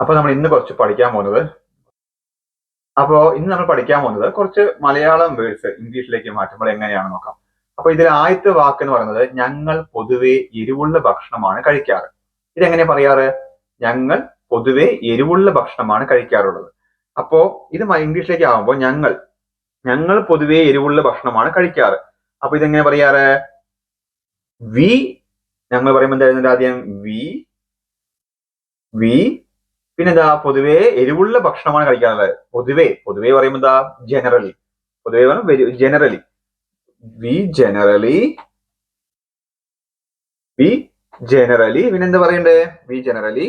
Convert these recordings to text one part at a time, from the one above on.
അപ്പൊ നമ്മൾ ഇന്ന് കുറച്ച് പഠിക്കാൻ പോകുന്നത് ഇന്ന് നമ്മൾ പഠിക്കാൻ പോകുന്നത് കുറച്ച് മലയാളം വേർഡ്സ് ഇംഗ്ലീഷിലേക്ക് മാറ്റുമ്പോൾ എങ്ങനെയാണെന്ന് നോക്കാം. അപ്പൊ ഇതിൽ ആദ്യത്തെ വാക്ക് എന്ന് പറയുന്നത് ഞങ്ങൾ പൊതുവെ എരിവുള്ള ഭക്ഷണമാണ് കഴിക്കാറ്. ഇതെങ്ങനെ പറയാറ്? ഞങ്ങൾ പൊതുവെ എരിവുള്ള ഭക്ഷണമാണ് കഴിക്കാറുള്ളത്. അപ്പോ ഇത് ഇംഗ്ലീഷിലേക്ക് ആകുമ്പോൾ ഞങ്ങൾ പൊതുവെ എരിവുള്ള ഭക്ഷണമാണ് കഴിക്കാറ്. അപ്പൊ ഇതെങ്ങനെ പറയാറ്? വി ഞങ്ങൾ പറയുമ്പോൾ എന്തായിരുന്നു ആദ്യം? വി പിന്നെന്താ? പൊതുവെ എരിവുള്ള ഭക്ഷണമാണ് കഴിക്കാറുള്ളത്. പൊതുവെ പറയുമ്പോൾ എന്താ? ജനറലി. പൊതുവെ ജനറലി. വി ജനറലി പിന്നെന്താ പറയണ്ടേ? വി ജനറലി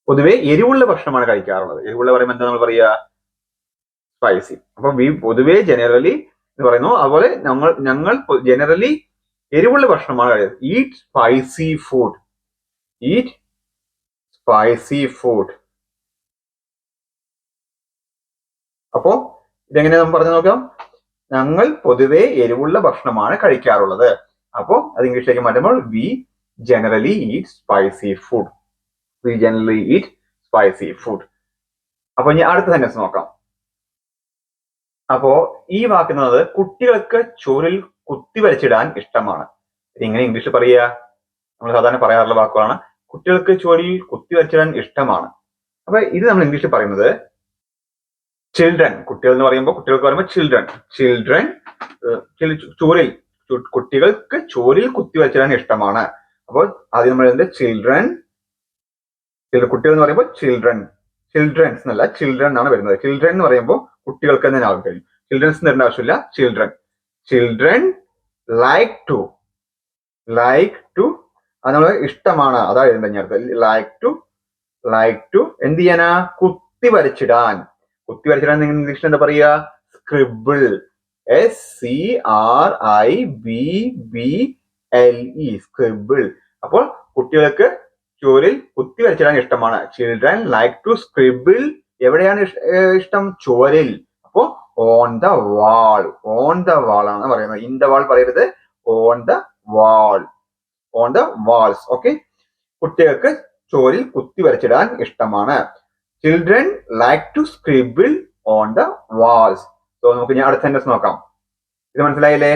പൊതുവെ എരിവുള്ള ഭക്ഷണമാണ് കഴിക്കാറുള്ളത്. എരിവുള്ള പറയുമ്പോൾ എന്താ നമ്മൾ പറയാ? സ്പൈസി. അപ്പൊ വി പൊതുവെ ജനറലി എന്ന് പറയുന്നു. അതുപോലെ ഞങ്ങൾ ജനറലി എരിവുള്ള ഭക്ഷണമാണ് കഴിക്കുന്നത്. Eat spicy food. അപ്പോ ഇതെങ്ങനെ നമുക്ക് പറഞ്ഞു നോക്കാം? ഞങ്ങൾ പൊതുവെ എരിവുള്ള ഭക്ഷണമാണ് കഴിക്കാറുള്ളത്. അപ്പോ അത് ഇംഗ്ലീഷിലേക്ക് മാറ്റുമ്പോൾ we generally eat spicy food. അപ്പൊ ഇനി അടുത്ത സെന്റൻസ് നോക്കാം. അപ്പോ ഈ വാക്കുന്നത് കുട്ടികൾക്ക് ചോറിൽ കുത്തി വരച്ചിടാൻ ഇഷ്ടമാണ്. ഇങ്ങനെ ഇംഗ്ലീഷിൽ പറയുക നമ്മൾ സാധാരണ പറയാറുള്ള വാക്കുകളാണ്. കുട്ടികൾക്ക് ചോറിൽ കുത്തി വരച്ചിടാൻ ഇഷ്ടമാണ്. അപ്പൊ ഇത് നമ്മൾ ഇംഗ്ലീഷിൽ പറയുന്നത് ചിൽഡ്രൻ. കുട്ടികൾ എന്ന് പറയുമ്പോൾ ചിൽഡ്രൻ കുട്ടികൾക്ക് ചോറിൽ കുത്തി വരച്ചിടാൻ ഇഷ്ടമാണ്. അപ്പോൾ ആദ്യം നമ്മൾ ചിൽഡ്രൻ. കുട്ടികൾ എന്ന് പറയുമ്പോൾ ചിൽഡ്രൻസ് എന്നല്ല, ചിൽഡ്രൻ എന്നാണ് വരുന്നത്. ചിൽഡ്രൻ എന്ന് പറയുമ്പോൾ കുട്ടികൾക്ക് തന്നെ ആവും കഴിയും. ചിൽഡ്രൻസ് എന്ന് വരേണ്ട ആവശ്യമില്ല. ചിൽഡ്രൻ ലൈക്ക് ടു അത് നമ്മൾ ഇഷ്ടമാണ്, അതായത് ഞാൻ ലൈക്ക് ടു എന്ത് ചെയ്യാനാ? കുത്തി വരച്ചിടാൻ ഇംഗ്ലീഷിൽ എന്താ പറയുക? സ്ക്രിബിൾ. SCRIBBLE scribble. അപ്പോൾ കുട്ടികൾക്ക് ചോറിൽ കുത്തി വരച്ചിടാൻ ഇഷ്ടമാണ്. Children like to scribble. എവിടെയാണ് ഇഷ്ടം? ചോരിൽ. അപ്പോ ഓൺ ദ വാൾ ആണ് പറയുന്നത്. ഇൻ ദ വാൾ പറയരുത്, ഓൺ ദ വാൾസ്. ഓക്കെ. കുട്ടികൾക്ക് ചോരിൽ കുത്തി വരച്ചിടാൻ ഇഷ്ടമാണ്. Children like to scribble on the walls. So നമുക്ക് ഞാൻ അടുത്ത സെന്റൻസ് നോക്കാം. ഇത് മനസ്സിലായില്ലേ?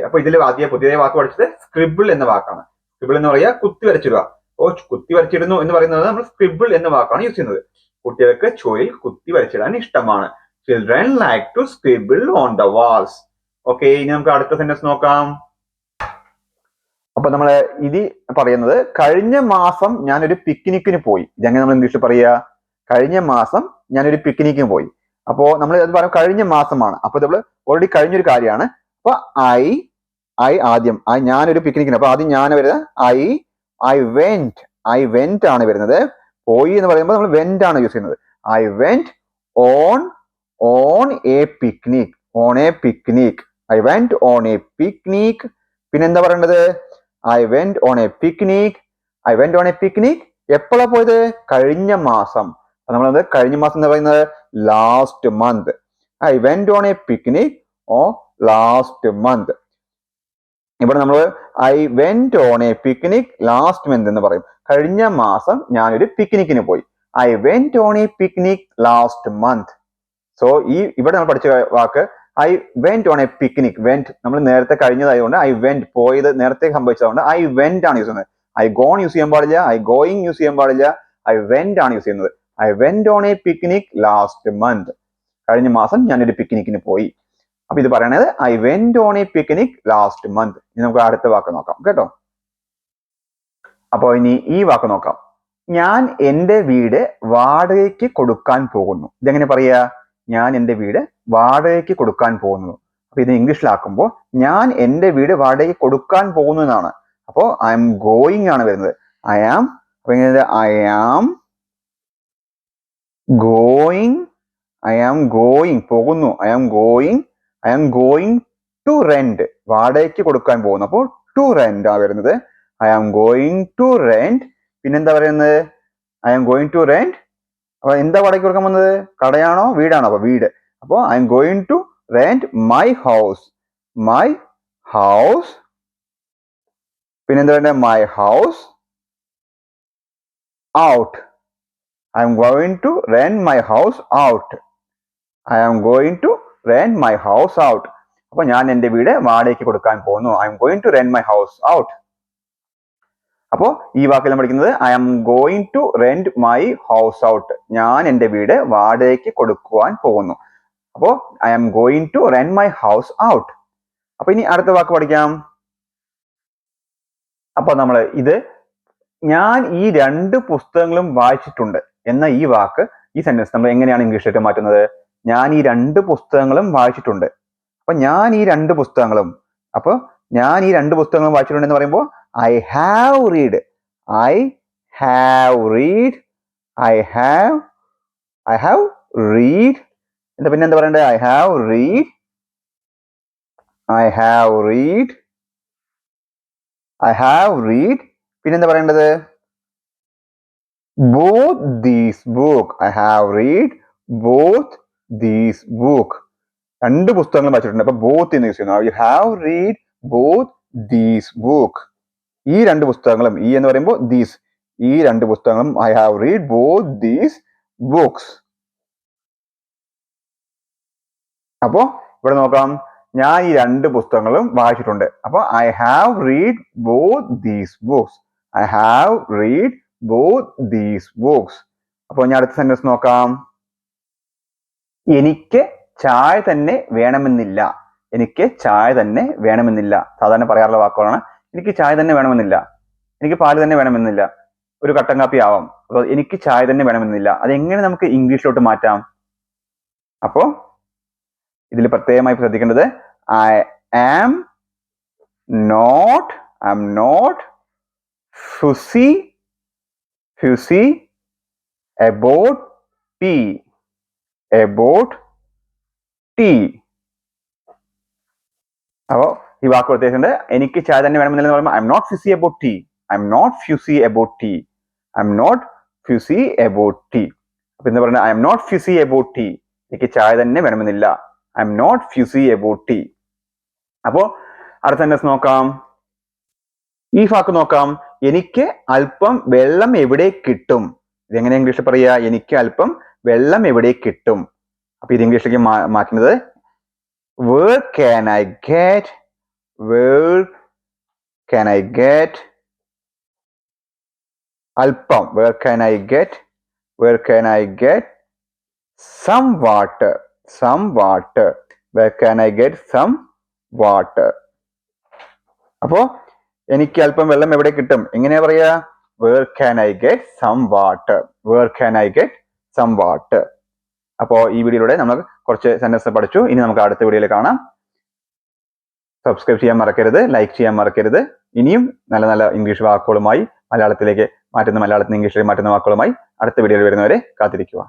അപ്പൊ ഇതിൽ പുതിയ വാക്ക് പഠിച്ചത് സ്ക്രിബിൾ എന്ന വാക്കാണ്. സ്ക്രിബിൾ എന്ന് പറയുക കുത്തി വരച്ചിടുക. ഓ, കുത്തി വരച്ചിടുന്നു എന്ന് പറയുന്നത് നമ്മൾ സ്ക്രിബിൾ എന്ന വാക്കാണ് യൂസ് ചെയ്യുന്നത്. കുട്ടികൾക്ക് ചോരിൽ കുത്തി വരച്ചിടാൻ ഇഷ്ടമാണ്. Children like to scribble on the walls. Okay, ഇനി നമുക്ക് അടുത്ത സെന്റൻസ് നോക്കാം. അപ്പൊ നമ്മൾ ഇത് പറയുന്നത് കഴിഞ്ഞ മാസം ഞാനൊരു പിക്നിക്കിന് പോയി. ഇതെങ്ങനെ നമ്മൾ ഇംഗ്ലീഷിൽ പറയുക? കഴിഞ്ഞ മാസം ഞാനൊരു പിക്നിക്കിന് പോയി. അപ്പോ നമ്മൾ അത് പറയാം കഴിഞ്ഞ മാസമാണ്. അപ്പൊ നമ്മൾ ഓൾറെഡി കഴിഞ്ഞൊരു കാര്യമാണ്. അപ്പൊ ആദ്യം ഞാനൊരു പിക്നിക്കിന്. അപ്പൊ ആദ്യം ഞാൻ വരുന്നത് ഐ വെന്റ് ആണ് വരുന്നത്. പോയി എന്ന് പറയുമ്പോൾ നമ്മൾ വെന്റ് ആണ് യൂസ് ചെയ്യുന്നത്. I went on A picnic. I went on A picnic. പിന്നെന്താ പറയേണ്ടത്? I went on A picnic. എപ്പോഴാ പോയത്? കഴിഞ്ഞ മാസം. നമ്മളത് കഴിഞ്ഞ മാസം എന്ന് പറയുന്നത് last month. I went on A picnic last month. ഇവിടെ നമ്മൾ I went on A picnic last month എന്ന് പറയും. കഴിഞ്ഞ മാസം ഞാനൊരു പിക്നിക്കിന് പോയി. I went on A picnic last month. So ഇവിടെ നമ്മൾ പഠിച്ച വാക്ക് I went on A picnic. നമ്മൾ നേരത്തെ കഴിഞ്ഞതായതുകൊണ്ട് ഐ വെന്റ് പോയത് നേരത്തെ സംഭവിച്ചതുകൊണ്ട് ഐ വെന്റ് ആണ് യൂസ് ചെയ്യുന്നത്. ഐ ഗോൺ യൂസ് ചെയ്യാൻ പാടില്ല, ഐ ഗോയിങ് യൂസ് ചെയ്യാൻ പാടില്ല. ഐ വെന്റ് ആണ് യൂസ് ചെയ്യുന്നത്. I went on A picnic last month. കഴിഞ്ഞ മാസം ഞാനൊരു പിക്നിക്കിന് പോയി. അപ്പൊ ഇത് പറയണത് I went on A picnic last month. ഇനി നമുക്ക് അടുത്ത വാക്ക് നോക്കാം കേട്ടോ. അപ്പൊ ഇനി ഈ വാക്ക് നോക്കാം. ഞാൻ എന്റെ വീട് വാടകയ്ക്ക് കൊടുക്കാൻ പോകുന്നു. ഇതെങ്ങനെ പറയാ? ഞാൻ എന്റെ വീട് വാടകയ്ക്ക് കൊടുക്കാൻ പോകുന്നു. അപ്പൊ ഇത് ഇംഗ്ലീഷിലാക്കുമ്പോൾ ഞാൻ എന്റെ വീട് വാടകയ്ക്ക് കൊടുക്കാൻ പോകുന്നു എന്നാണ്. അപ്പോ ഐ എം ഗോയിങ് ആണ് വരുന്നത്. ഐ ആം ഗോയിങ് പോകുന്നു. I am going to rent. വാടകയ്ക്ക് കൊടുക്കാൻ പോകുന്നു. അപ്പോൾ ടു റെന്റ് ആ വരുന്നത്. I am going to rent. പിന്നെന്താ പറയുന്നത്? I am going to rent. അപ്പൊ എന്താ വാടകയ്ക്ക് കൊടുക്കാൻ പോകുന്നത്? കടയാണോ വീടാണോ? അപ്പൊ വീട്. അപ്പോ I am going to rent my house. പിന്നെന്താ വേണ്ടത്? My house. out. I am going to rent my house out. I am going to rent my house out. അപ്പൊ ഞാൻ എൻ്റെ വീട് വാടകയ്ക്ക് കൊടുക്കാൻ പോകുന്നു. I am going to rent my house out. അപ്പോ ഈ വാക്കിൽ നമ്മൾ പഠിക്കുന്നത് I am going to rent my house out. ഞാൻ എൻ്റെ വീട് വാടകയ്ക്ക് കൊടുക്കുവാൻ പോകുന്നു. അപ്പോ I am going to rent my house out. അപ്പൊ ഇനി അടുത്ത വാക്ക് പഠിക്കാം. അപ്പൊ നമ്മൾ ഇത് ഞാൻ ഈ രണ്ട് പുസ്തകങ്ങളും വായിച്ചിട്ടുണ്ട് എന്ന ഈ വാക്ക് ഈ സെന്റൻസ് നമ്മൾ എങ്ങനെയാണ് ഇംഗ്ലീഷിലേക്ക് മാറ്റുന്നത്? ഞാൻ ഈ രണ്ട് പുസ്തകങ്ങളും വായിച്ചിട്ടുണ്ട്. അപ്പൊ ഞാൻ ഈ രണ്ട് പുസ്തകങ്ങളും വായിച്ചിട്ടുണ്ട് എന്ന് പറയുമ്പോൾ I have read. I have read. I have read. പിന്നെ എന്താ പറയണ്ടേ? I have read. I have read. I have read. പിന്നെ എന്താ പറയേണ്ടത്? Both these book. I have read both these book. രണ്ട് പുസ്തകങ്ങൾ വായിച്ചിട്ടുണ്ട്. അപ്പൊ both എന്ന് യൂസ് ചെയ്യുന്നു. You have read both these book. ഈ രണ്ട് പുസ്തകങ്ങളും, ഈ എന്ന് പറയുമ്പോൾ these, ഈ രണ്ട് പുസ്തകങ്ങളും I have read both these books. അപ്പോ ഇവിടെ നോക്കാം, ഞാൻ ഈ രണ്ട് പുസ്തകങ്ങളും വായിച്ചിട്ടുണ്ട്. അപ്പൊ I have read both these books. I have read both these books. അപ്പോൾ ഞാൻ അടുത്ത സെന്റൻസ് നോക്കാം. എനിക്ക് ചായ തന്നെ വേണമെന്നില്ല. എനിക്ക് ചായ തന്നെ വേണമെന്നില്ല. സാധാരണ പറയാറുള്ള വാക്കുകളാണ്. എനിക്ക് ചായ തന്നെ വേണമെന്നില്ല. എനിക്ക് പാല് തന്നെ വേണമെന്നില്ല. ഒരു കട്ടൻ കാപ്പി ആവാം. അപ്പൊ എനിക്ക് ചായ തന്നെ വേണമെന്നില്ല. അതെങ്ങനെ നമുക്ക് ഇംഗ്ലീഷിലോട്ട് മാറ്റാം? അപ്പോ ഇതിൽ പ്രത്യേകമായി ശ്രദ്ധിക്കേണ്ടത് I am not fussy about tea. അപ്പോ ഈ വാക്ക് പ്രത്യേകിച്ചുണ്ട്. എനിക്ക് ചായ തന്നെ വേണമെന്നില്ല എന്ന് പറയുമ്പോൾ I am not fussy about tea. I am not fussy about tea. I am not fussy about tea. അപ്പൊ എന്താ പറയുന്നത്? I am not fussy about tea. എനിക്ക് ചായ തന്നെ വേണമെന്നില്ല. I am not fussy about tea. അപ്പോ അടുത്ത സെന്റൻസ് നോക്കാം. ഈ വാക്ക് നോക്കാം. എനിക്ക് അല്പം വെള്ളം എവിടെ കിട്ടും? ഇതെങ്ങനെ ഇംഗ്ലീഷിൽ പറയാ? എനിക്ക് അല്പം വെള്ളം എവിടെ കിട്ടും? അപ്പൊ ഇത് ഇംഗ്ലീഷിലേക്ക് മാറ്റുന്നത് Where can I get അല്പം? Where can I get some water? Where can I get some water? അപ്പോ എനിക്ക് അല്പം വെള്ളം എവിടെ കിട്ടും? എങ്ങനെയാ പറയാ? Where can I get some water? Where can I get some water? അപ്പോ ഈ വീഡിയോയിലൂടെ നമ്മൾ കുറച്ച് സെന്റൻസ് പഠിച്ചു. ഇനി നമുക്ക് അടുത്ത വീഡിയോയിൽ കാണാം. സബ്സ്ക്രൈബ് ചെയ്യാൻ മറക്കരുത്, ലൈക്ക് ചെയ്യാൻ മറക്കരുത്. ഇനിയും നല്ല നല്ല ഇംഗ്ലീഷ് വാക്കുകളുമായി മലയാളത്തിൽ നിന്ന് ഇംഗ്ലീഷിലേക്ക് മാറ്റുന്ന വാക്കുകളുമായി അടുത്ത വീഡിയോയിൽ വരുന്നവരെ കാത്തിരിക്കുക.